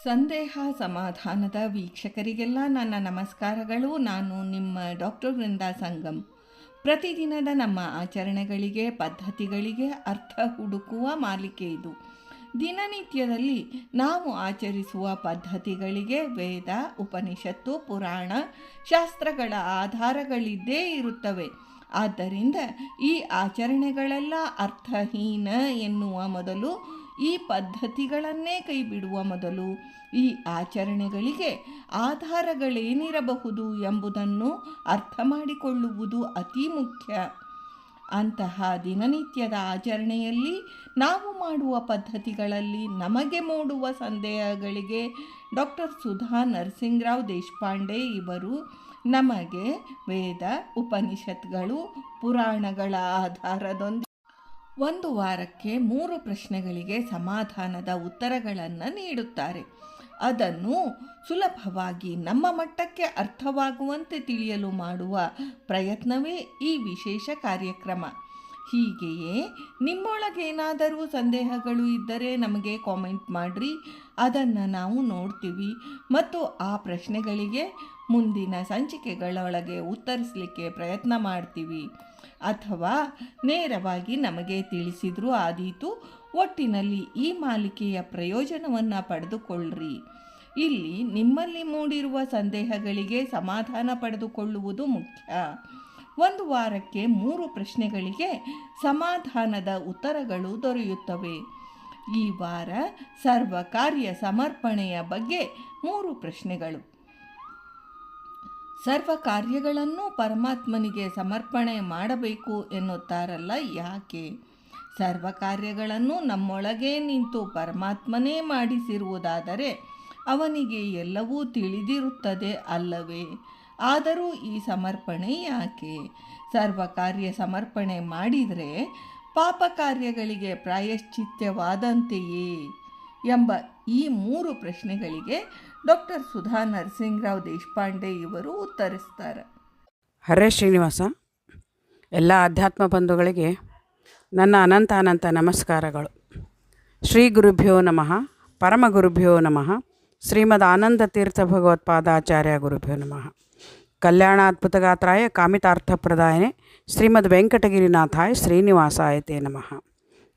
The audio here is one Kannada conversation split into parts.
ಸಂದೇಹ ಸಮಾಧಾನದ ವೀಕ್ಷಕರಿಗೆಲ್ಲ ನನ್ನ ನಮಸ್ಕಾರಗಳು. ನಾನು ನಿಮ್ಮ ಡಾಕ್ಟರ್ ವೃಂದಾ ಸಂಗಮ್. ಪ್ರತಿದಿನದ ನಮ್ಮ ಆಚರಣೆಗಳಿಗೆ, ಪದ್ಧತಿಗಳಿಗೆ ಅರ್ಥ ಹುಡುಕುವ ಮಾಲಿಕೆ ಇದು. ದಿನನಿತ್ಯದಲ್ಲಿ ನಾವು ಆಚರಿಸುವ ಪದ್ಧತಿಗಳಿಗೆ ವೇದ, ಉಪನಿಷತ್ತು, ಪುರಾಣ, ಶಾಸ್ತ್ರಗಳ ಆಧಾರಗಳಿದ್ದೇ ಇರುತ್ತವೆ. ಆದ್ದರಿಂದ ಈ ಆಚರಣೆಗಳೆಲ್ಲ ಅರ್ಥಹೀನ ಎನ್ನುವ ಮೊದಲು, ಈ ಪದ್ಧತಿಗಳನ್ನೇ ಕೈಬಿಡುವ ಮೊದಲು, ಈ ಆಚರಣೆಗಳಿಗೆ ಆಧಾರಗಳೇನಿರಬಹುದು ಎಂಬುದನ್ನು ಅರ್ಥ ಮಾಡಿಕೊಳ್ಳುವುದು ಅತಿ ಮುಖ್ಯ. ಅಂತಹ ದಿನನಿತ್ಯದ ಆಚರಣೆಯಲ್ಲಿ ನಾವು ಮಾಡುವ ಪದ್ಧತಿಗಳಲ್ಲಿ ನಮಗೆ ಮೂಡುವ ಸಂದೇಹಗಳಿಗೆ ಡಾಕ್ಟರ್ ಸುಧಾ ನರಸಿಂಗರಾವ್ ದೇಶಪಾಂಡೆ ಇವರು ನಮಗೆ ವೇದ, ಉಪನಿಷತ್ಗಳು, ಪುರಾಣಗಳ ಆಧಾರದೊಂದಿಗೆ ಒಂದು ವಾರಕ್ಕೆ 3 ಪ್ರಶ್ನೆಗಳಿಗೆ ಸಮಾಧಾನದ ಉತ್ತರಗಳನ್ನು ನೀಡುತ್ತಾರೆ. ಅದನ್ನು ಸುಲಭವಾಗಿ ನಮ್ಮ ಮಟ್ಟಕ್ಕೆ ಅರ್ಥವಾಗುವಂತೆ ತಿಳಿಯಲು ಮಾಡುವ ಪ್ರಯತ್ನವೇ ಈ ವಿಶೇಷ ಕಾರ್ಯಕ್ರಮ. ಹೀಗೆಯೇ ನಿಮ್ಮೊಳಗೇನಾದರೂ ಸಂದೇಹಗಳು ಇದ್ದರೆ ನಮಗೆ ಕಾಮೆಂಟ್ ಮಾಡಿರಿ. ಅದನ್ನು ನಾವು ನೋಡ್ತೀವಿ ಮತ್ತು ಆ ಪ್ರಶ್ನೆಗಳಿಗೆ ಮುಂದಿನ ಸಂಚಿಕೆಗಳೊಳಗೆ ಉತ್ತರಿಸಲಿಕ್ಕೆ ಪ್ರಯತ್ನ ಮಾಡ್ತೀವಿ. ಅಥವಾ ನೇರವಾಗಿ ನಮಗೆ ತಿಳಿಸಿದರೂ ಆದೀತು. ಒಟ್ಟಿನಲ್ಲಿ ಈ ಮಾಲಿಕೆಯ ಪ್ರಯೋಜನವನ್ನು ಪಡೆದುಕೊಳ್ಳ್ರಿ. ಇಲ್ಲಿ ನಿಮ್ಮಲ್ಲಿ ಮೂಡಿರುವ ಸಂದೇಹಗಳಿಗೆ ಸಮಾಧಾನ ಪಡೆದುಕೊಳ್ಳುವುದು ಮುಖ್ಯ. ಒಂದು ವಾರಕ್ಕೆ 3 ಪ್ರಶ್ನೆಗಳಿಗೆ ಸಮಾಧಾನದ ಉತ್ತರಗಳು ದೊರೆಯುತ್ತವೆ. ಈ ವಾರ ಸರ್ವ ಕಾರ್ಯ ಸಮರ್ಪಣೆಯ ಬಗ್ಗೆ 3 ಪ್ರಶ್ನೆಗಳು. ಸರ್ವ ಕಾರ್ಯಗಳನ್ನು ಪರಮಾತ್ಮನಿಗೆ ಸಮರ್ಪಣೆ ಮಾಡಬೇಕು ಎನ್ನುತ್ತಾರಲ್ಲ, ಯಾಕೆ? ಸರ್ವ ಕಾರ್ಯಗಳನ್ನು ನಮ್ಮೊಳಗೆ ನಿಂತು ಪರಮಾತ್ಮನೇ ಮಾಡಿಸಿರುವುದಾದರೆ ಅವನಿಗೆ ಎಲ್ಲವೂ ತಿಳಿದಿರುತ್ತದೆ ಅಲ್ಲವೇ? ಆದರೂ ಈ ಸಮರ್ಪಣೆ ಯಾಕೆ? ಸರ್ವ ಕಾರ್ಯ ಸಮರ್ಪಣೆ ಮಾಡಿದರೆ ಪಾಪ ಕಾರ್ಯಗಳಿಗೆ ಪ್ರಾಯಶ್ಚಿತ್ಯವಾದಂತೆಯೇ ಎಂಬ ಈ 3 ಪ್ರಶ್ನೆಗಳಿಗೆ ಡಾಕ್ಟರ್ ಸುಧಾ ನರಸಿಂಗರಾವ್ ದೇಶಪಾಂಡೆ ಇವರು ಉತ್ತರಿಸ್ತಾರೆ. ಹರೇ ಶ್ರೀನಿವಾಸ. ಎಲ್ಲ ಅಧ್ಯಾತ್ಮ ಬಂಧುಗಳಿಗೆ ನನ್ನ ಅನಂತ ನಮಸ್ಕಾರಗಳು. ಶ್ರೀ ಗುರುಭ್ಯೋ ನಮಃ, ಪರಮ ಗುರುಭ್ಯೋ ನಮಃ, ಶ್ರೀಮದ್ ಆನಂದ ತೀರ್ಥ ಭಗವತ್ಪಾದಾಚಾರ್ಯ ಗುರುಭ್ಯೋ ನಮಃ. ಕಲ್ಯಾಣಾದ್ಭುತಗಾತ್ರಾಯ ಕಾಮಿತಾರ್ಥಪ್ರದಾಯನೆ ಶ್ರೀಮದ್ ವೆಂಕಟಗಿರಿನಾಥಾಯ ಶ್ರೀನಿವಾಸಾಯತೆ ನಮಃ.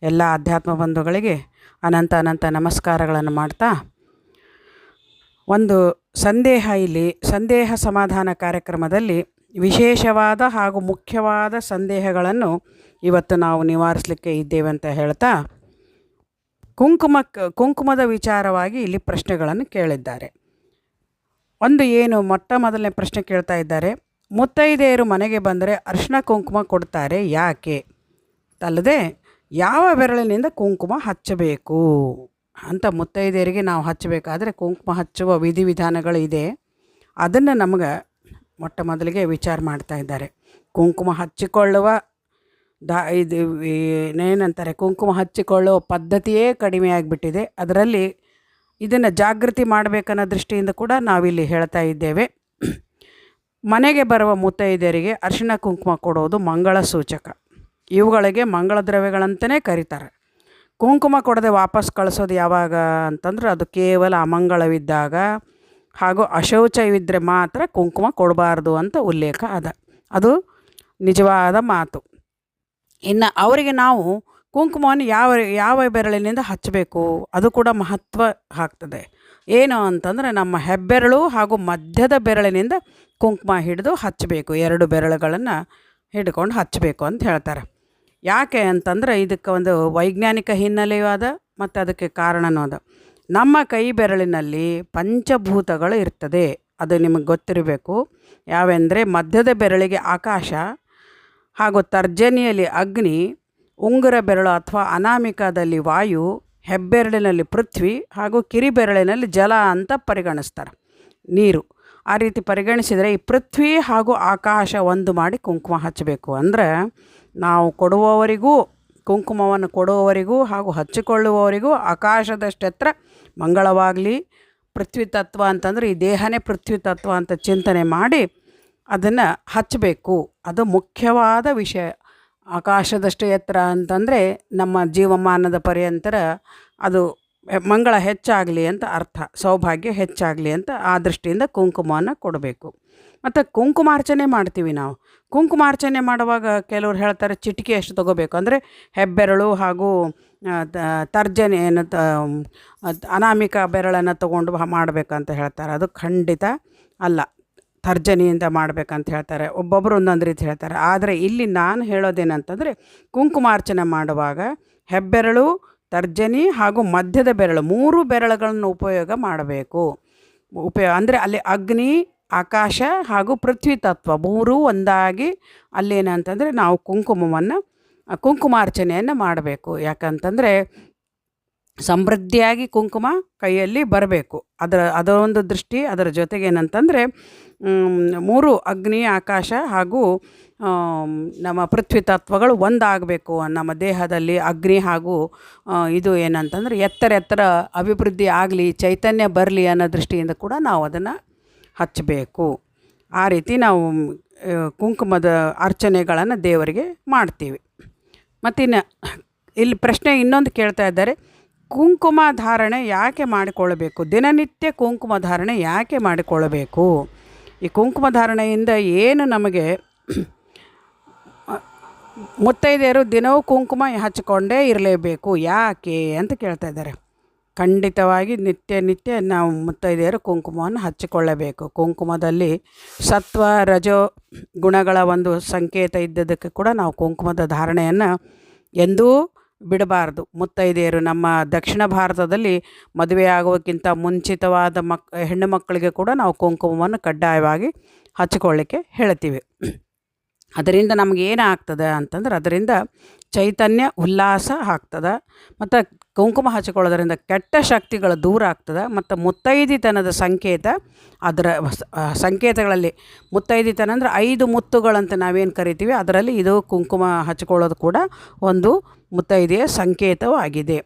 ಎಲ್ಲ ಅಧ್ಯಾತ್ಮ ಬಂಧುಗಳಿಗೆ ಅನಂತ ನಮಸ್ಕಾರಗಳನ್ನು ಮಾಡ್ತಾ, ಒಂದು ಇಲ್ಲಿ ಸಂದೇಹ ಸಮಾಧಾನ ಕಾರ್ಯಕ್ರಮದಲ್ಲಿ ವಿಶೇಷವಾದ ಹಾಗೂ ಮುಖ್ಯವಾದ ಸಂದೇಹಗಳನ್ನು ಇವತ್ತು ನಾವು ನಿವಾರಿಸಲಿಕ್ಕೆ ಇದ್ದೇವೆ ಅಂತ ಹೇಳ್ತಾ, ಕುಂಕುಮದ ವಿಚಾರವಾಗಿ ಇಲ್ಲಿ ಪ್ರಶ್ನೆಗಳನ್ನು ಕೇಳಿದ್ದಾರೆ. ಮೊಟ್ಟ ಮೊದಲನೇ ಪ್ರಶ್ನೆ ಕೇಳ್ತಾ ಇದ್ದಾರೆ, ಮುತ್ತೈದೆಯರು ಮನೆಗೆ ಬಂದರೆ ಅರಿಶಿನ ಕುಂಕುಮ ಕೊಡ್ತಾರೆ ಯಾಕೆ? ಅಲ್ಲದೆ ಯಾವ ಬೆರಳಿನಿಂದ ಕುಂಕುಮ ಹಚ್ಚಬೇಕು ಅಂತ ಮುತ್ತೈದೆಯರಿಗೆ ನಾವು ಹಚ್ಚಬೇಕಾದ್ರೆ ಕುಂಕುಮ ಹಚ್ಚುವ ವಿಧಿವಿಧಾನಗಳು ಇದೆ. ಅದನ್ನು ನಮಗೆ ಮೊಟ್ಟ ಮೊದಲಿಗೆ ವಿಚಾರ ಮಾಡ್ತಾ ಇದ್ದಾರೆ. ಕುಂಕುಮ ಹಚ್ಚಿಕೊಳ್ಳುವ ಕುಂಕುಮ ಹಚ್ಚಿಕೊಳ್ಳುವ ಪದ್ಧತಿಯೇ ಕಡಿಮೆ ಆಗಿಬಿಟ್ಟಿದೆ. ಅದರಲ್ಲಿ ಇದನ್ನು ಜಾಗೃತಿ ಮಾಡಬೇಕನ್ನೋ ದೃಷ್ಟಿಯಿಂದ ಕೂಡ ನಾವಿಲ್ಲಿ ಹೇಳ್ತಾ ಇದ್ದೇವೆ. ಮನೆಗೆ ಬರುವ ಮುತ್ತೈದೆಯರಿಗೆ ಅರಿಶಿನ ಕುಂಕುಮ ಕೊಡೋದು ಮಂಗಳ ಸೂಚಕ. ಇವುಗಳಿಗೆ ಮಂಗಳ ದ್ರವ್ಯಗಳಂತಲೇ ಕರೀತಾರೆ. ಕುಂಕುಮ ಕೊಡದೆ ವಾಪಸ್ ಕಳಿಸೋದು ಯಾವಾಗ ಅಂತಂದ್ರೆ ಅದು ಕೇವಲ ಅಮಂಗಳವಿದ್ದಾಗ ಹಾಗೂ ಅಶೌಚವಿದ್ದರೆ ಮಾತ್ರ ಕುಂಕುಮ ಕೊಡಬಾರ್ದು ಅಂತ ಉಲ್ಲೇಖ ಅದ. ಅದು ನಿಜವಾದ ಮಾತು. ಇನ್ನು ಅವರಿಗೆ ನಾವು ಕುಂಕುಮವನ್ನು ಯಾವ ಬೆರಳಿನಿಂದ ಹಚ್ಚಬೇಕು ಅದು ಕೂಡ ಮಹತ್ವ ಆಗ್ತದೆ. ಏನು ಅಂತಂದರೆ ನಮ್ಮ ಹೆಬ್ಬೆರಳು ಹಾಗೂ ಮಧ್ಯದ ಬೆರಳಿನಿಂದ ಕುಂಕುಮ ಹಿಡಿದು ಹಚ್ಚಬೇಕು. 2 ಬೆರಳುಗಳನ್ನು ಹಿಡ್ಕೊಂಡು ಹಚ್ಚಬೇಕು ಅಂತ ಹೇಳ್ತಾರೆ. ಯಾಕೆ ಅಂತಂದರೆ ಇದಕ್ಕೆ ಒಂದು ವೈಜ್ಞಾನಿಕ ಹಿನ್ನೆಲೆಯೂ ಅದ ಮತ್ತು ಅದಕ್ಕೆ ಕಾರಣವೂ ಅದ. ನಮ್ಮ ಕೈ ಬೆರಳಿನಲ್ಲಿ ಪಂಚಭೂತಗಳು ಇರ್ತದೆ, ಅದು ನಿಮಗೆ ಗೊತ್ತಿರಬೇಕು. ಯಾವೆಂದರೆ ಮಧ್ಯದ ಬೆರಳಿಗೆ ಆಕಾಶ ಹಾಗೂ ತರ್ಜನಿಯಲ್ಲಿ ಅಗ್ನಿ, ಉಂಗುರ ಬೆರಳು ಅಥವಾ ಅನಾಮಿಕದಲ್ಲಿ ವಾಯು, ಹೆಬ್ಬೆರಳಿನಲ್ಲಿ ಪೃಥ್ವಿ ಹಾಗೂ ಕಿರಿಬೆರಳಿನಲ್ಲಿ ಜಲ ಅಂತ ಪರಿಗಣಿಸ್ತಾರೆ, ನೀರು. ಆ ರೀತಿ ಪರಿಗಣಿಸಿದರೆ ಈ ಪೃಥ್ವಿ ಹಾಗೂ ಆಕಾಶ ಒಂದು ಮಾಡಿ ಕುಂಕುಮ ಹಚ್ಚಬೇಕು. ಅಂದರೆ ನಾವು ಕುಂಕುಮವನ್ನು ಕೊಡುವವರಿಗೂ ಹಾಗೂ ಹಚ್ಚಿಕೊಳ್ಳುವವರಿಗೂ ಆಕಾಶದಷ್ಟೆತ್ರ ಮಂಗಳವಾಗಲಿ. ಪೃಥ್ವಿ ತತ್ವ ಅಂತಂದರೆ ಈ ದೇಹನೇ ಪೃಥ್ವಿ ತತ್ವ ಅಂತ ಚಿಂತನೆ ಮಾಡಿ ಅದನ್ನು ಹಚ್ಚಬೇಕು. ಅದು ಮುಖ್ಯವಾದ ವಿಷಯ. ಆಕಾಶದಷ್ಟು ಎತ್ತರ ಅಂತಂದರೆ ನಮ್ಮ ಜೀವಮಾನದ ಪರ್ಯಂತರ ಅದು ಮಂಗಳ ಹೆಚ್ಚಾಗಲಿ ಅಂತ ಅರ್ಥ, ಸೌಭಾಗ್ಯ ಹೆಚ್ಚಾಗಲಿ ಅಂತ ಆ ದೃಷ್ಟಿಯಿಂದ ಕುಂಕುಮವನ್ನು ಕೊಡಬೇಕು. ಮತ್ತು ಕುಂಕುಮಾರ್ಚನೆ ಮಾಡ್ತೀವಿ ನಾವು. ಕುಂಕುಮಾರ್ಚನೆ ಮಾಡುವಾಗ ಕೆಲವ್ರು ಹೇಳ್ತಾರೆ ಚಿಟಿಕೆ ಎಷ್ಟು ತೊಗೋಬೇಕು ಅಂದರೆ ಹೆಬ್ಬೆರಳು ಹಾಗೂ ತರ್ಜನೆಯನ್ನು ಅನಾಮಿಕ ಬೆರಳನ್ನು ತೊಗೊಂಡು ಮಾಡಬೇಕಂತ ಹೇಳ್ತಾರೆ. ಅದು ಖಂಡಿತ ಅಲ್ಲ, ತರ್ಜನಿಯಿಂದ ಮಾಡಬೇಕಂತ ಹೇಳ್ತಾರೆ. ಒಬ್ಬೊಬ್ಬರು ಒಂದೊಂದು ರೀತಿ ಹೇಳ್ತಾರೆ. ಆದರೆ ಇಲ್ಲಿ ನಾನು ಹೇಳೋದೇನಂತಂದರೆ ಕುಂಕುಮಾರ್ಚನೆ ಮಾಡುವಾಗ ಹೆಬ್ಬೆರಳು, ತರ್ಜನಿ ಹಾಗೂ ಮಧ್ಯದ ಬೆರಳು 3 ಬೆರಳುಗಳನ್ನು ಉಪಯೋಗ ಮಾಡಬೇಕು. ಅಂದರೆ ಅಲ್ಲಿ ಅಗ್ನಿ, ಆಕಾಶ ಹಾಗೂ ಪೃಥ್ವಿ ತತ್ವ 3 ಒಂದಾಗಿ ಅಲ್ಲೇನಂತಂದರೆ ನಾವು ಕುಂಕುಮಾರ್ಚನೆಯನ್ನು ಮಾಡಬೇಕು. ಯಾಕಂತಂದರೆ ಸಮೃದ್ಧಿಯಾಗಿ ಕುಂಕುಮ ಕೈಯಲ್ಲಿ ಬರಬೇಕು. ಅದರ ದೃಷ್ಟಿ. ಅದರ ಜೊತೆಗೆ ಏನಂತಂದರೆ 3 ಅಗ್ನಿ, ಆಕಾಶ ಹಾಗೂ ನಮ್ಮ ಪೃಥ್ವಿ ತತ್ವಗಳು ಒಂದಾಗಬೇಕು ನಮ್ಮ ದೇಹದಲ್ಲಿ. ಅಗ್ನಿ ಹಾಗೂ ಇದು ಏನಂತಂದರೆ ಎತ್ತರ ಅಭಿವೃದ್ಧಿ ಆಗಲಿ, ಚೈತನ್ಯ ಬರಲಿ ಅನ್ನೋ ದೃಷ್ಟಿಯಿಂದ ಕೂಡ ನಾವು ಅದನ್ನು ಹಚ್ಚಬೇಕು. ಆ ರೀತಿ ನಾವು ಕುಂಕುಮದ ಅರ್ಚನೆಗಳನ್ನು ದೇವರಿಗೆ ಮಾಡ್ತೀವಿ. ಮತ್ತಿನ್ನು ಇಲ್ಲಿ ಪ್ರಶ್ನೆ ಇನ್ನೊಂದು ಕೇಳ್ತಾ ಇದ್ದಾರೆ, ಕುಂಕುಮ ಧಾರಣೆ ಯಾಕೆ ಮಾಡಿಕೊಳ್ಳಬೇಕು? ದಿನನಿತ್ಯ ಕುಂಕುಮ ಧಾರಣೆ ಯಾಕೆ ಮಾಡಿಕೊಳ್ಳಬೇಕು? ಈ ಕುಂಕುಮ ಧಾರಣೆಯಿಂದ ಏನು ನಮಗೆ ಮುತ್ತೈದೆಯರು ದಿನವೂ ಕುಂಕುಮ ಹಚ್ಚಿಕೊಂಡೇ ಇರಲೇಬೇಕು ಯಾಕೆ ಅಂತ ಕೇಳ್ತಾ ಇದ್ದಾರೆ. ಖಂಡಿತವಾಗಿ ನಿತ್ಯ ನಾವು ಮುತ್ತೈದೆಯರು ಕುಂಕುಮವನ್ನು ಹಚ್ಚಿಕೊಳ್ಳಬೇಕು. ಕುಂಕುಮದಲ್ಲಿ ಸತ್ವ, ರಜೋ ಗುಣಗಳ ಒಂದು ಸಂಕೇತ ಇದ್ದದಕ್ಕೆ ಕೂಡ ನಾವು ಕುಂಕುಮದ ಧಾರಣೆಯನ್ನು ಎಂದೂ ಬಿಡಬಾರ್ದು. ಮುತ್ತೈದೆಯರು ನಮ್ಮ ದಕ್ಷಿಣ ಭಾರತದಲ್ಲಿ ಮದುವೆ ಆಗೋಕ್ಕಿಂತ ಮುಂಚಿತವಾದ ಹೆಣ್ಣು ಮಕ್ಕಳಿಗೆ ಕೂಡ ನಾವು ಕುಂಕುಮವನ್ನು ಕಡ್ಡಾಯವಾಗಿ ಹಚ್ಚಿಕೊಳ್ಳಿಕ್ಕೆ ಹೇಳ್ತೀವಿ. ಅದರಿಂದ ನಮಗೇನಾಗ್ತದೆ ಅಂತಂದ್ರೆ ಅದರಿಂದ ಚೈತನ್ಯ, ಉಲ್ಲಾಸ ಆಗ್ತದೆ. ಮತ್ತು ಕುಂಕುಮ ಹಚ್ಕೊಳ್ಳೋದ್ರಿಂದ ಕೆಟ್ಟ ಶಕ್ತಿಗಳು ದೂರ ಆಗ್ತದೆ. ಮತ್ತು ಮುತ್ತೈದಿತನದ ಸಂಕೇತ, ಅದರ ಸಂಕೇತಗಳಲ್ಲಿ ಮುತ್ತೈದಿತನ ಅಂದರೆ 5 ಮುತ್ತುಗಳಂತ ನಾವೇನು ಕರಿತೀವಿ, ಅದರಲ್ಲಿ ಇದು ಕುಂಕುಮ ಹಚ್ಕೊಳ್ಳೋದು ಕೂಡ ಒಂದು ಮುತ್ತೈದೆಯ ಸಂಕೇತವಾಗಿದೆ.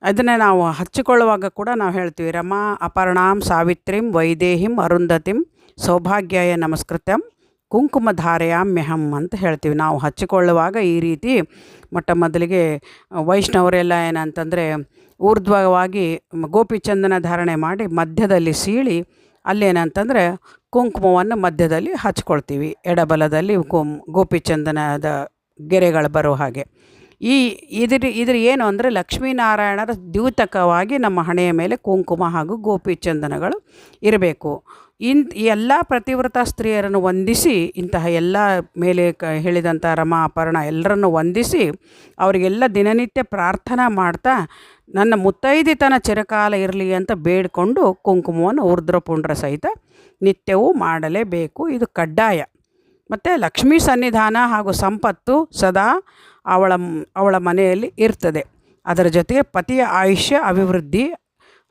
ಅದನ್ನು ನಾವು ಹಚ್ಚಿಕೊಳ್ಳುವಾಗ ಕೂಡ ನಾವು ಹೇಳ್ತೀವಿ, ರಮಾ ಅಪರ್ಣಾಂ ಸಾವಿತ್ರಿಂ ವೈದೇಹಿಂ ಅರುಂಧತಿಂ ಸೌಭಾಗ್ಯಾಯ ನಮಸ್ಕೃತ್ಯಂ ಕುಂಕುಮಧಾರೆಯಾಮ್ಯಹಂ ಅಂತ ಹೇಳ್ತೀವಿ. ನಾವು ಹಚ್ಚಿಕೊಳ್ಳುವಾಗ ಈ ರೀತಿ ಮೊದಲಿಗೆ ವೈಷ್ಣವರೆಲ್ಲ ಏನಂತಂದರೆ ಊರ್ಧ್ವವಾಗಿ ಗೋಪಿಚಂದನ ಧಾರಣೆ ಮಾಡಿ ಮಧ್ಯದಲ್ಲಿ ಸೀಳಿ ಅಲ್ಲೇನಂತಂದರೆ ಕುಂಕುಮವನ್ನು ಮಧ್ಯದಲ್ಲಿ ಹಚ್ಕೊಳ್ತೀವಿ. ಎಡಬಲದಲ್ಲಿ ಗೋಪಿಚಂದನದ ಗೆರೆಗಳು ಬರೋ ಹಾಗೆ. ಇದ್ರ ಏನು ಅಂದರೆ ಲಕ್ಷ್ಮೀನಾರಾಯಣರ ದ್ಯೂತಕವಾಗಿ ನಮ್ಮ ಹಣೆಯ ಮೇಲೆ ಕುಂಕುಮ ಹಾಗೂ ಗೋಪಿಚಂದನಗಳು ಇರಬೇಕು. ಈ ಎಲ್ಲ ಪ್ರತಿವ್ರತ ಸ್ತ್ರೀಯರನ್ನು ವಂದಿಸಿ, ಇಂತಹ ಎಲ್ಲ ಮೇಲೆ ಹೇಳಿದಂಥ ರಮಾ ಅಪರ್ಣ ಎಲ್ಲರನ್ನು ವಂದಿಸಿ ಅವರಿಗೆಲ್ಲ ದಿನನಿತ್ಯ ಪ್ರಾರ್ಥನಾ ಮಾಡ್ತಾ ನನ್ನ ಮುತ್ತೈದಿತನ ಚಿರಕಾಲ ಇರಲಿ ಅಂತ ಬೇಡಿಕೊಂಡು ಕುಂಕುಮವನ್ನು ಊರ್ಧ್ವಪುಂಡ್ರ ಸಹಿತ ನಿತ್ಯವೂ ಮಾಡಲೇಬೇಕು. ಇದು ಕಡ್ಡಾಯ. ಮತ್ತು ಲಕ್ಷ್ಮೀ ಸನ್ನಿಧಾನ ಹಾಗೂ ಸಂಪತ್ತು ಸದಾ ಅವಳ ಮನೆಯಲ್ಲಿ ಇರ್ತದೆ. ಅದರ ಜೊತೆಗೆ ಪತಿಯ ಆಯುಷ್ಯ, ಅಭಿವೃದ್ಧಿ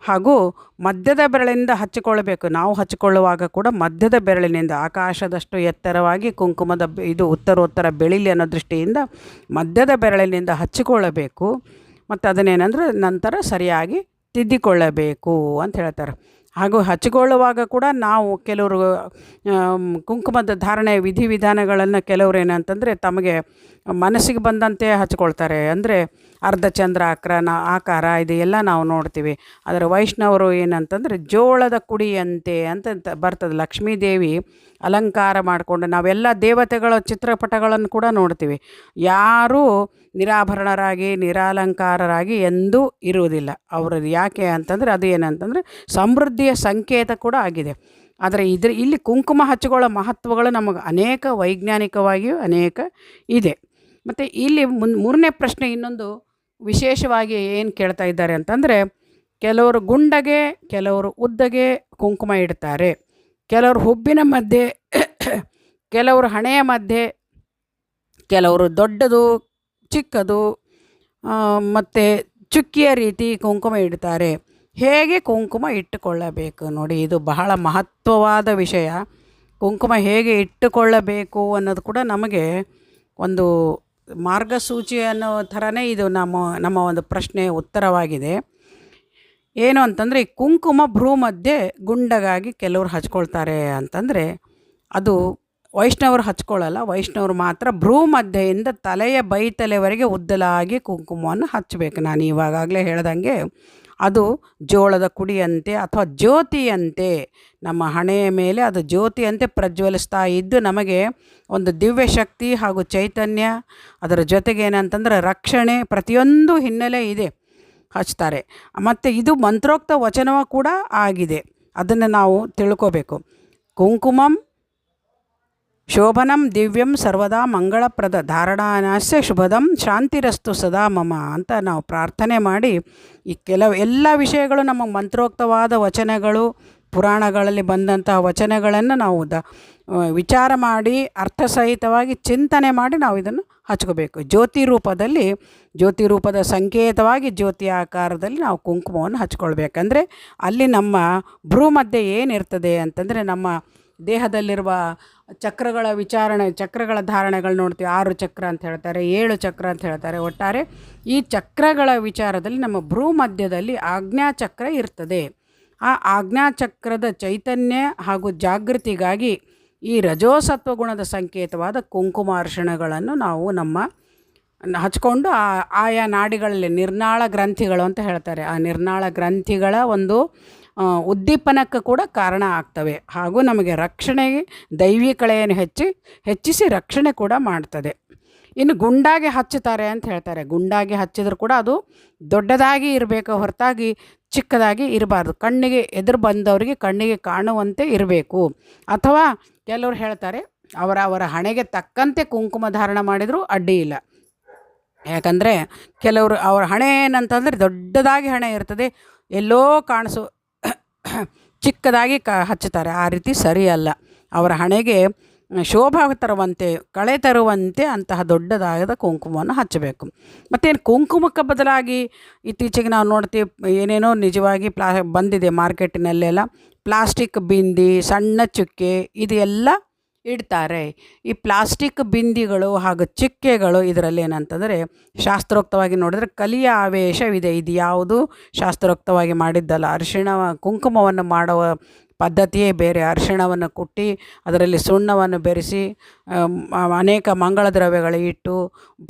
ಹಾಗೂ ಮಧ್ಯದ ಬೆರಳಿನಿಂದ ಹಚ್ಚಿಕೊಳ್ಳಬೇಕು. ನಾವು ಹಚ್ಚಿಕೊಳ್ಳುವಾಗ ಕೂಡ ಮಧ್ಯದ ಬೆರಳಿನಿಂದ ಆಕಾಶದಷ್ಟು ಎತ್ತರವಾಗಿ ಕುಂಕುಮದ ಇದು ಉತ್ತರೋತ್ತರ ಬೆಳೀಲಿ ಅನ್ನೋ ದೃಷ್ಟಿಯಿಂದ ಮಧ್ಯದ ಬೆರಳಿನಿಂದ ಹಚ್ಚಿಕೊಳ್ಳಬೇಕು. ಮತ್ತು ಅದನ್ನೇನೆಂದರೆ ನಂತರ ಸರಿಯಾಗಿ ತಿದ್ದಿಕೊಳ್ಳಬೇಕು ಅಂತ ಹೇಳ್ತಾರೆ. ಹಾಗೂ ಹಚ್ಚಿಕೊಳ್ಳುವಾಗ ಕೂಡ ನಾವು ಕೆಲವರು ಕುಂಕುಮದ ಧಾರಣೆ ವಿಧಿವಿಧಾನಗಳನ್ನು ಕೆಲವರು ಏನಂತಂದರೆ ತಮಗೆ ಮನಸ್ಸಿಗೆ ಬಂದಂತೆ ಹಚ್ಕೊಳ್ತಾರೆ. ಅಂದರೆ ಅರ್ಧಚಂದ್ರ ಆಕಾರ ಇದು ಎಲ್ಲ ನಾವು ನೋಡ್ತೀವಿ. ಅದರ ವೈಷ್ಣವರು ಏನಂತಂದರೆ ಜೋಳದ ಕುಡಿಯಂತೆ ಅಂತ ಬರ್ತದೆ. ಲಕ್ಷ್ಮೀದೇವಿ ಅಲಂಕಾರ ಮಾಡಿಕೊಂಡು ನಾವೆಲ್ಲ ದೇವತೆಗಳ ಚಿತ್ರಪಟಗಳನ್ನು ಕೂಡ ನೋಡ್ತೀವಿ. ಯಾರೂ ನಿರಾಭರಣರಾಗಿ ನಿರಾಲಂಕಾರರಾಗಿ ಎಂದೂ ಇರುವುದಿಲ್ಲ. ಅವರದ್ದು ಯಾಕೆ ಅಂತಂದರೆ ಅದು ಏನಂತಂದರೆ ಸಮೃದ್ಧಿಯ ಸಂಕೇತ ಕೂಡ ಆಗಿದೆ. ಆದರೆ ಇಲ್ಲಿ ಕುಂಕುಮ ಹಚ್ಚಿಕೊಳ್ಳೋ ಮಹತ್ವಗಳು ನಮಗೆ ಅನೇಕ ವೈಜ್ಞಾನಿಕವಾಗಿಯೂ ಅನೇಕ ಇದೆ. ಮತ್ತು ಇಲ್ಲಿ ಮೂರನೇ ಪ್ರಶ್ನೆ ಇನ್ನೊಂದು ವಿಶೇಷವಾಗಿ ಏನು ಕೇಳ್ತಾ ಇದ್ದಾರೆ ಅಂತಂದರೆ, ಕೆಲವರು ಗುಂಡಗೆ, ಕೆಲವರು ಉದ್ದಗೆ ಕುಂಕುಮ ಇಡ್ತಾರೆ. ಕೆಲವರು ಹುಬ್ಬಿನ ಮಧ್ಯೆ, ಕೆಲವರು ಹಣೆಯ ಮಧ್ಯೆ, ಕೆಲವರು ದೊಡ್ಡದು, ಚಿಕ್ಕದು ಮತ್ತು ಚುಕ್ಕಿಯ ರೀತಿ ಕುಂಕುಮ ಇಡ್ತಾರೆ. ಹೇಗೆ ಕುಂಕುಮ ಇಟ್ಟುಕೊಳ್ಳಬೇಕು ನೋಡಿ, ಇದು ಬಹಳ ಮಹತ್ವವಾದ ವಿಷಯ. ಕುಂಕುಮ ಹೇಗೆ ಇಟ್ಟುಕೊಳ್ಳಬೇಕು ಅನ್ನೋದು ಕೂಡ ನಮಗೆ ಒಂದು ಮಾರ್ಗಸೂಚಿ ಅನ್ನೋ ಥರನೇ ಇದು ನಮ್ಮ ಒಂದು ಪ್ರಶ್ನೆಯ ಉತ್ತರವಾಗಿದೆ. ಏನು ಅಂತಂದರೆ, ಈ ಕುಂಕುಮ ಭ್ರೂ ಮಧ್ಯೆ ಗುಂಡಗಾಗಿ ಕೆಲವರು ಹಚ್ಕೊಳ್ತಾರೆ ಅಂತಂದರೆ ಅದು ವೈಷ್ಣವರು ಹಚ್ಕೊಳ್ಳಲ್ಲ. ವೈಷ್ಣವರು ಮಾತ್ರ ಭ್ರೂ ಮಧ್ಯೆಯಿಂದ ತಲೆಯ ಬೈತಲೆವರೆಗೆ ಉದ್ದಲಾಗಿ ಕುಂಕುಮವನ್ನು ಹಚ್ಚಬೇಕು. ನಾನು ಇವಾಗಲೇ ಹೇಳ್ದಂಗೆ ಅದು ಜೋಳದ ಕುಡಿಯಂತೆ ಅಥವಾ ಜ್ಯೋತಿಯಂತೆ ನಮ್ಮ ಹಣೆಯ ಮೇಲೆ ಅದು ಜ್ಯೋತಿಯಂತೆ ಪ್ರಜ್ವಲಿಸ್ತಾ ಇದ್ದು ನಮಗೆ ಒಂದು ದಿವ್ಯ ಶಕ್ತಿ ಹಾಗೂ ಚೈತನ್ಯ, ಅದರ ಜೊತೆಗೆ ಏನಂತಂದರೆ ರಕ್ಷಣೆ, ಪ್ರತಿಯೊಂದು ಹಿನ್ನೆಲೆ ಇದೆ, ಹಚ್ತಾರೆ. ಮತ್ತು ಇದು ಮಂತ್ರೋಕ್ತ ವಚನವೂ ಕೂಡ ಆಗಿದೆ. ಅದನ್ನು ನಾವು ತಿಳ್ಕೋಬೇಕು. ಕುಂಕುಮಂ ಶೋಭನಂ ದಿವ್ಯಂ ಸರ್ವದಾ ಮಂಗಳಪ್ರದ ಧಾರಣಾನಾಸ್ಯ ಶುಭದಂ ಶಾಂತಿರಸ್ತು ಸದಾ ಮಮ ಅಂತ ನಾವು ಪ್ರಾರ್ಥನೆ ಮಾಡಿ ಈ ಎಲ್ಲ ವಿಷಯಗಳು ನಮ್ಮ ಮಂತ್ರೋಕ್ತವಾದ ವಚನಗಳು, ಪುರಾಣಗಳಲ್ಲಿ ಬಂದಂತಹ ವಚನಗಳನ್ನು ನಾವು ವಿಚಾರ ಮಾಡಿ ಅರ್ಥಸಹಿತವಾಗಿ ಚಿಂತನೆ ಮಾಡಿ ನಾವು ಇದನ್ನು ಹಚ್ಕೋಬೇಕು. ಜ್ಯೋತಿ ರೂಪದ ಸಂಕೇತವಾಗಿ ಜ್ಯೋತಿ ಆಕಾರದಲ್ಲಿ ನಾವು ಕುಂಕುಮವನ್ನು ಹಚ್ಕೊಳ್ಬೇಕಂದ್ರೆ ಅಲ್ಲಿ ನಮ್ಮ ಭ್ರೂ ಮಧ್ಯೆ ಏನಿರ್ತದೆ ಅಂತಂದರೆ ನಮ್ಮ ದೇಹದಲ್ಲಿರುವ ಚಕ್ರಗಳ ಧಾರಣೆಗಳು ನೋಡ್ತೀವಿ. 6 ಚಕ್ರ ಅಂತ ಹೇಳ್ತಾರೆ, 7 ಚಕ್ರ ಅಂತ ಹೇಳ್ತಾರೆ. ಒಟ್ಟಾರೆ ಈ ಚಕ್ರಗಳ ವಿಚಾರದಲ್ಲಿ ನಮ್ಮ ಭ್ರೂ ಮಧ್ಯದಲ್ಲಿ ಆಜ್ಞಾಚಕ್ರ ಇರ್ತದೆ. ಆ ಆಜ್ಞಾಚಕ್ರದ ಚೈತನ್ಯ ಹಾಗೂ ಜಾಗೃತಿಗಾಗಿ ಈ ರಜೋಸತ್ವ ಗುಣದ ಸಂಕೇತವಾದ ಕುಂಕುಮಾರ್ಷಣಗಳನ್ನು ನಾವು ಹಚ್ಕೊಂಡು ಆಯಾ ನಾಡಿಗಳಲ್ಲಿ ನಿರ್ನಾಳ ಗ್ರಂಥಿಗಳು ಅಂತ ಹೇಳ್ತಾರೆ. ಆ ನಿರ್ನಾಳ ಗ್ರಂಥಿಗಳ ಒಂದು ಉದ್ದೀಪನಕ್ಕೆ ಕೂಡ ಕಾರಣ ಆಗ್ತವೆ. ಹಾಗೂ ನಮಗೆ ರಕ್ಷಣೆಗೆ ದೈವಿ ಕಳೆಯನ್ನು ಹೆಚ್ಚಿಸಿ ರಕ್ಷಣೆ ಕೂಡ ಮಾಡ್ತದೆ. ಇನ್ನು ಗುಂಡಾಗಿ ಹಚ್ಚುತ್ತಾರೆ ಅಂತ ಹೇಳ್ತಾರೆ. ಗುಂಡಾಗಿ ಹಚ್ಚಿದ್ರು ಕೂಡ ಅದು ದೊಡ್ಡದಾಗಿ ಇರಬೇಕು ಹೊರತಾಗಿ ಚಿಕ್ಕದಾಗಿ ಇರಬಾರ್ದು. ಕಣ್ಣಿಗೆ ಎದುರು ಬಂದವರಿಗೆ ಕಣ್ಣಿಗೆ ಕಾಣುವಂತೆ ಇರಬೇಕು. ಅಥವಾ ಕೆಲವರು ಹೇಳ್ತಾರೆ ಅವರ ಹಣೆಗೆ ತಕ್ಕಂತೆ ಕುಂಕುಮ ಧಾರಣ ಮಾಡಿದರೂ ಅಡ್ಡಿ ಇಲ್ಲ. ಯಾಕಂದರೆ ಕೆಲವರು ಅವರ ಹಣೆ ಏನಂತಂದರೆ ದೊಡ್ಡದಾಗಿ ಹಣೆ ಇರ್ತದೆ, ಎಲ್ಲೋ ಚಿಕ್ಕದಾಗಿ ಹಚ್ಚುತ್ತಾರೆ. ಆ ರೀತಿ ಸರಿಯಲ್ಲ. ಅವರ ಹಣೆಗೆ ಶೋಭಾ ತರುವಂತೆ, ಕಳೆ ತರುವಂತೆ ಅಂತಹ ದೊಡ್ಡದಾದ ಕುಂಕುಮವನ್ನು ಹಚ್ಚಬೇಕು. ಮತ್ತೇನು ಕುಂಕುಮಕ್ಕೆ ಬದಲಾಗಿ ಇತ್ತೀಚೆಗೆ ನಾವು ನೋಡ್ತೀವಿ, ಏನೇನೋ ನಿಜವಾಗಿ ಬಂದಿದೆ ಮಾರ್ಕೆಟಿನಲ್ಲೆಲ್ಲ ಪ್ಲಾಸ್ಟಿಕ್ ಬಿಂದಿ, ಸಣ್ಣ ಚುಕ್ಕೆ ಇದೆಲ್ಲ ಇಡ್ತಾರೆ. ಈ ಪ್ಲಾಸ್ಟಿಕ್ ಬಿಂದಿಗಳು ಹಾಗೂ ಚುಕ್ಕೆಗಳು ಇದರಲ್ಲಿ ಏನಂತಂದರೆ ಶಾಸ್ತ್ರೋಕ್ತವಾಗಿ ನೋಡಿದ್ರೆ ಕಲಿಯ ಆವೇಶವಿದೆ. ಇದು ಯಾವುದು ಶಾಸ್ತ್ರೋಕ್ತವಾಗಿ ಮಾಡಿದ್ದಲ್ಲ. ಕುಂಕುಮವನ್ನು ಮಾಡುವ ಪದ್ಧತಿಯೇ ಬೇರೆ. ಅರಿಶಿಣವನ್ನು ಕುಟ್ಟಿ ಅದರಲ್ಲಿ ಸುಣ್ಣವನ್ನು ಬೆರೆಸಿ ಅನೇಕ ಮಂಗಳ ದ್ರವ್ಯಗಳು ಇಟ್ಟು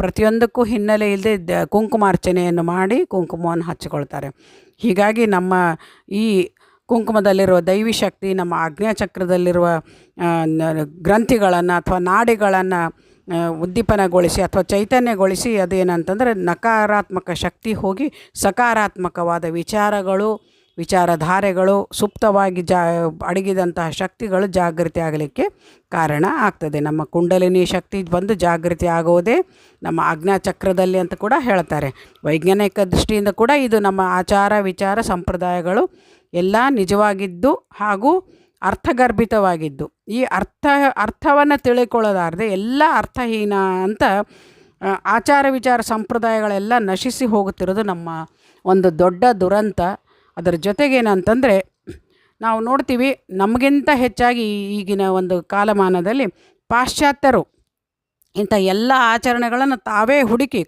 ಪ್ರತಿಯೊಂದಕ್ಕೂ ಹಿನ್ನೆಲೆ ಇಲ್ಲದೆ ಕುಂಕುಮಾರ್ಚನೆಯನ್ನು ಮಾಡಿ ಕುಂಕುಮವನ್ನು ಹಚ್ಚಿಕೊಳ್ತಾರೆ. ಹೀಗಾಗಿ ನಮ್ಮ ಈ ಕುಂಕುಮದಲ್ಲಿರುವ ದೈವಿ ಶಕ್ತಿ ನಮ್ಮ ಆಜ್ಞಾಚಕ್ರದಲ್ಲಿರುವ ಗ್ರಂಥಿಗಳನ್ನು ಅಥವಾ ನಾಡಿಗಳನ್ನು ಉದ್ದೀಪನಗೊಳಿಸಿ ಅಥವಾ ಚೈತನ್ಯಗೊಳಿಸಿ ಅದೇನಂತಂದರೆ ನಕಾರಾತ್ಮಕ ಶಕ್ತಿ ಹೋಗಿ ಸಕಾರಾತ್ಮಕವಾದ ವಿಚಾರಧಾರೆಗಳು ಸುಪ್ತವಾಗಿ ಅಡಗಿದಂತಹ ಶಕ್ತಿಗಳು ಜಾಗೃತಿ ಆಗಲಿಕ್ಕೆ ಕಾರಣ ಆಗ್ತದೆ. ನಮ್ಮ ಕುಂಡಲಿನಿ ಶಕ್ತಿ ಬಂದು ಜಾಗೃತಿ ಆಗೋದೇ ನಮ್ಮ ಆಜ್ಞಾಚಕ್ರದಲ್ಲಿ ಅಂತ ಕೂಡ ಹೇಳ್ತಾರೆ. ವೈಜ್ಞಾನಿಕ ದೃಷ್ಟಿಯಿಂದ ಕೂಡ ಇದು ನಮ್ಮ ಆಚಾರ ವಿಚಾರ ಸಂಪ್ರದಾಯಗಳು ಎಲ್ಲ ನಿಜವಾಗಿದ್ದು ಹಾಗೂ ಅರ್ಥಗರ್ಭಿತವಾಗಿದ್ದು, ಈ ಅರ್ಥವನ್ನು ತಿಳಿಕೊಳ್ಳೋದಾರದೆ ಎಲ್ಲ ಅರ್ಥಹೀನ ಅಂತ ಆಚಾರ ವಿಚಾರ ಸಂಪ್ರದಾಯಗಳೆಲ್ಲ ನಶಿಸಿ ಹೋಗುತ್ತಿರೋದು ನಮ್ಮ ಒಂದು ದೊಡ್ಡ ದುರಂತ. ಅದರ ಜೊತೆಗೇನಂತಂದರೆ ನಾವು ನೋಡ್ತೀವಿ, ನಮಗಿಂತ ಹೆಚ್ಚಾಗಿ ಈಗಿನ ಒಂದು ಕಾಲಮಾನದಲ್ಲಿ ಪಾಶ್ಚಾತ್ಯರು ಇಂಥ ಎಲ್ಲ ಆಚರಣೆಗಳನ್ನು ತಾವೇ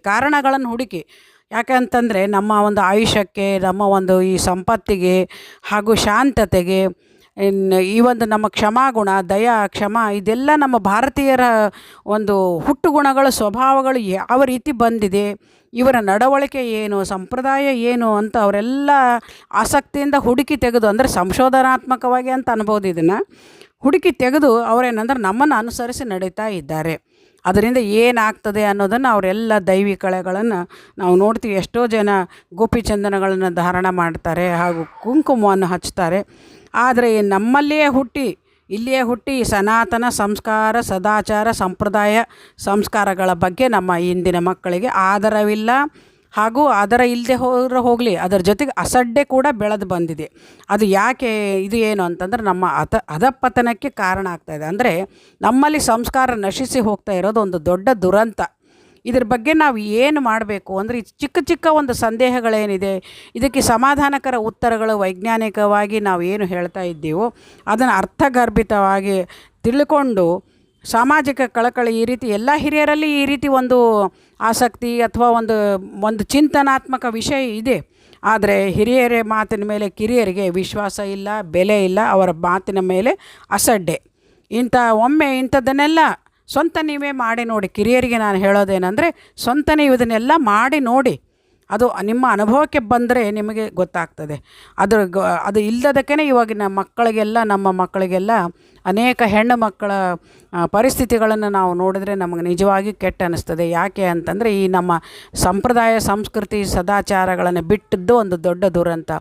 ಕಾರಣಗಳನ್ನು ಹುಡುಕಿ ಯಾಕಂತಂದರೆ ನಮ್ಮ ಒಂದು ಆಯುಷ್ಯಕ್ಕೆ, ನಮ್ಮ ಒಂದು ಈ ಸಂಪತ್ತಿಗೆ ಹಾಗೂ ಶಾಂತತೆಗೆ, ಈ ಒಂದು ನಮ್ಮ ಕ್ಷಮಾಗುಣ, ದಯಾ, ಕ್ಷಮ ಇದೆಲ್ಲ ನಮ್ಮ ಭಾರತೀಯರ ಒಂದು ಹುಟ್ಟುಗುಣಗಳು, ಸ್ವಭಾವಗಳು ಯಾವ ರೀತಿ ಬಂದಿದೆ, ಇವರ ನಡವಳಿಕೆ ಏನು, ಸಂಪ್ರದಾಯ ಏನು ಅಂತ ಅವರೆಲ್ಲ ಆಸಕ್ತಿಯಿಂದ ಹುಡುಕಿ ತೆಗೆದು, ಅಂದರೆ ಸಂಶೋಧನಾತ್ಮಕವಾಗಿ ಅಂತ ಅನ್ಬೋದು, ಇದನ್ನು ಹುಡುಕಿ ತೆಗೆದು ಅವರೇನಂದ್ರೆ ನಮ್ಮನ್ನು ಅನುಸರಿಸಿ ನಡೀತಾ ಇದ್ದಾರೆ. ಅದರಿಂದ ಏನಾಗ್ತದೆ ಅನ್ನೋದನ್ನು ಅವರೆಲ್ಲ ದೈವಿ ಕಳೆಗಳನ್ನು ನಾವು ನೋಡ್ತೀವಿ. ಎಷ್ಟೋ ಜನ ಗೋಪಿಚಂದನಗಳನ್ನು ಧಾರಣ ಮಾಡ್ತಾರೆ ಹಾಗೂ ಕುಂಕುಮವನ್ನು ಹಚ್ತಾರೆ. ಆದರೆ ಇಲ್ಲಿಯೇ ಹುಟ್ಟಿ ಸನಾತನ ಸಂಸ್ಕಾರ, ಸದಾಚಾರ, ಸಂಪ್ರದಾಯ, ಸಂಸ್ಕಾರಗಳ ಬಗ್ಗೆ ನಮ್ಮ ಇಂದಿನ ಮಕ್ಕಳಿಗೆ ಆದರವಿಲ್ಲ. ಹಾಗೂ ಆದರ ಇಲ್ಲದೆ ಹೋಗಲಿ, ಅದರ ಜೊತೆಗೆ ಅಸಡ್ಡೆ ಕೂಡ ಬೆಳೆದು ಬಂದಿದೆ. ಅದು ಯಾಕೆ, ಇದು ಏನು ಅಂತಂದ್ರೆ ನಮ್ಮ ಅಧಪತನಕ್ಕೆ ಕಾರಣ ಆಗ್ತಾಯಿದೆ. ಅಂದರೆ ನಮ್ಮಲ್ಲಿ ಸಂಸ್ಕಾರ ನಶಿಸಿ ಹೋಗ್ತಾ ಇರೋದು ಒಂದು ದೊಡ್ಡ ದುರಂತ. ಇದ್ರ ಬಗ್ಗೆ ನಾವು ಏನು ಮಾಡಬೇಕು ಅಂದರೆ, ಚಿಕ್ಕ ಚಿಕ್ಕ ಒಂದು ಸಂದೇಹಗಳೇನಿದೆ ಇದಕ್ಕೆ ಸಮಾಧಾನಕರ ಉತ್ತರಗಳು ವೈಜ್ಞಾನಿಕವಾಗಿ ನಾವು ಏನು ಹೇಳ್ತಾ ಇದ್ದೀವೋ ಅದನ್ನು ಅರ್ಥಗರ್ಭಿತವಾಗಿ ತಿಳ್ಕೊಂಡು ಸಾಮಾಜಿಕ ಕಳಕಳಿ, ಈ ರೀತಿ ಎಲ್ಲ ಹಿರಿಯರಲ್ಲಿ ಈ ರೀತಿ ಒಂದು ಆಸಕ್ತಿ ಅಥವಾ ಒಂದು ಚಿಂತನಾತ್ಮಕ ವಿಷಯ ಇದೆ. ಆದರೆ ಹಿರಿಯರ ಮಾತಿನ ಮೇಲೆ ಕಿರಿಯರಿಗೆ ವಿಶ್ವಾಸ ಇಲ್ಲ, ಬೆಲೆ ಇಲ್ಲ, ಅವರ ಮಾತಿನ ಮೇಲೆ ಅಸಡ್ಡೆ. ಒಮ್ಮೆ ಇಂಥದ್ದನ್ನೆಲ್ಲ ಸ್ವಂತ ನೀವೇ ಮಾಡಿ ನೋಡಿ. ಕಿರಿಯರಿಗೆ ನಾನು ಹೇಳೋದೇನೆಂದರೆ, ಸ್ವಂತ ನೀವು ಇದನ್ನೆಲ್ಲ ಮಾಡಿ ನೋಡಿ. ಅದು ನಿಮ್ಮ ಅನುಭವಕ್ಕೆ ಬಂದರೆ ನಿಮಗೆ ಗೊತ್ತಾಗ್ತದೆ. ಅದು ಇಲ್ಲದಕ್ಕೇ ಇವಾಗಿನ ಮಕ್ಕಳಿಗೆಲ್ಲ, ನಮ್ಮ ಮಕ್ಕಳಿಗೆಲ್ಲ ಅನೇಕ ಹೆಣ್ಣು ಮಕ್ಕಳ ಪರಿಸ್ಥಿತಿಗಳನ್ನು ನಾವು ನೋಡಿದ್ರೆ ನಮಗೆ ನಿಜವಾಗಿ ಕೆಟ್ಟ ಅನ್ನಿಸ್ತದೆ. ಯಾಕೆ ಅಂತಂದರೆ ಈ ನಮ್ಮ ಸಂಪ್ರದಾಯ ಸಂಸ್ಕೃತಿ ಸದಾಚಾರಗಳನ್ನು ಬಿಟ್ಟಿದ್ದು ಒಂದು ದೊಡ್ಡ ದುರಂತ.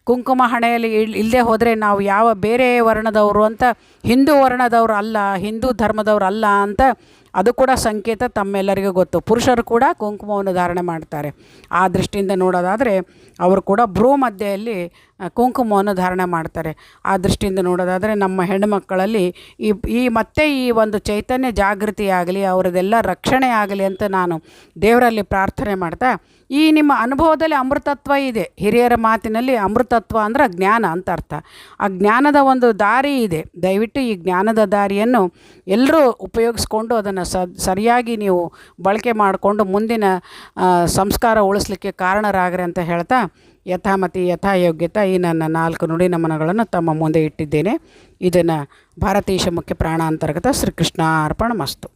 ಕುಂಕುಮ ಹಣೆಯಲ್ಲಿ ಇಲ್ಲದೆ ಹೋದರೆ ನಾವು ಯಾವ ಬೇರೆ ವರ್ಣದವರು ಅಂತ, ಹಿಂದೂ ವರ್ಣದವರು ಅಲ್ಲ, ಹಿಂದೂ ಧರ್ಮದವರು ಅಲ್ಲ ಅಂತ ಅದು ಕೂಡ ಸಂಕೇತ ತಮ್ಮೆಲ್ಲರಿಗೂ ಗೊತ್ತು. ಪುರುಷರು ಕೂಡ ಕುಂಕುಮವನ್ನು ಧಾರಣೆ ಮಾಡ್ತಾರೆ. ಆ ದೃಷ್ಟಿಯಿಂದ ನೋಡೋದಾದರೆ ಅವರು ಕೂಡ ಭ್ರೂ ಮಧ್ಯೆಯಲ್ಲಿ ಕುಂಕುಮವನ್ನು ಧಾರಣೆ ಮಾಡ್ತಾರೆ. ಆ ದೃಷ್ಟಿಯಿಂದ ನೋಡೋದಾದರೆ ನಮ್ಮ ಹೆಣ್ಣುಮಕ್ಕಳಲ್ಲಿ ಮತ್ತೆ ಈ ಒಂದು ಚೈತನ್ಯ ಜಾಗೃತಿ ಆಗಲಿ, ಅವರದೆಲ್ಲ ರಕ್ಷಣೆ ಆಗಲಿ ಅಂತ ನಾನು ದೇವರಲ್ಲಿ ಪ್ರಾರ್ಥನೆ ಮಾಡ್ತಾ, ಈ ನಿಮ್ಮ ಅನುಭವದಲ್ಲಿ ಅಮೃತತ್ವ ಇದೆ. ಹಿರಿಯರ ಮಾತಿನಲ್ಲಿ ಅಮೃತತ್ವ ಅಂದ್ರೆ ಜ್ಞಾನ ಅಂತ ಅರ್ಥ. ಆ ಜ್ಞಾನದ ಒಂದು ದಾರಿ ಇದೆ. ದಯವಿಟ್ಟು ಈ ಜ್ಞಾನದ ದಾರಿಯನ್ನು ಎಲ್ಲರೂ ಉಪಯೋಗಿಸ್ಕೊಂಡು ಅದನ್ನು ಸರಿಯಾಗಿ ನೀವು ಬಳಕೆ ಮಾಡಿಕೊಂಡು ಮುಂದಿನ ಸಂಸ್ಕಾರ ಉಳಿಸ್ಲಿಕ್ಕೆ ಕಾರಣರಾಗ್ರಿ ಅಂತ ಹೇಳ್ತಾ, ಯಥಾಮತಿ ಯಥಾಯೋಗ್ಯತಾ ಈ ನನ್ನ 4 ನುಡಿ ನಮನಗಳನ್ನು ತಮ್ಮ ಮುಂದೆ ಇಟ್ಟಿದ್ದೇನೆ. ಇದನ್ನು ಭಾರತೀಶ ಮುಖ್ಯ ಪ್ರಾಣಾಂತರ್ಗತ ಶ್ರೀಕೃಷ್ಣ ಅರ್ಪಣಮಸ್ತು.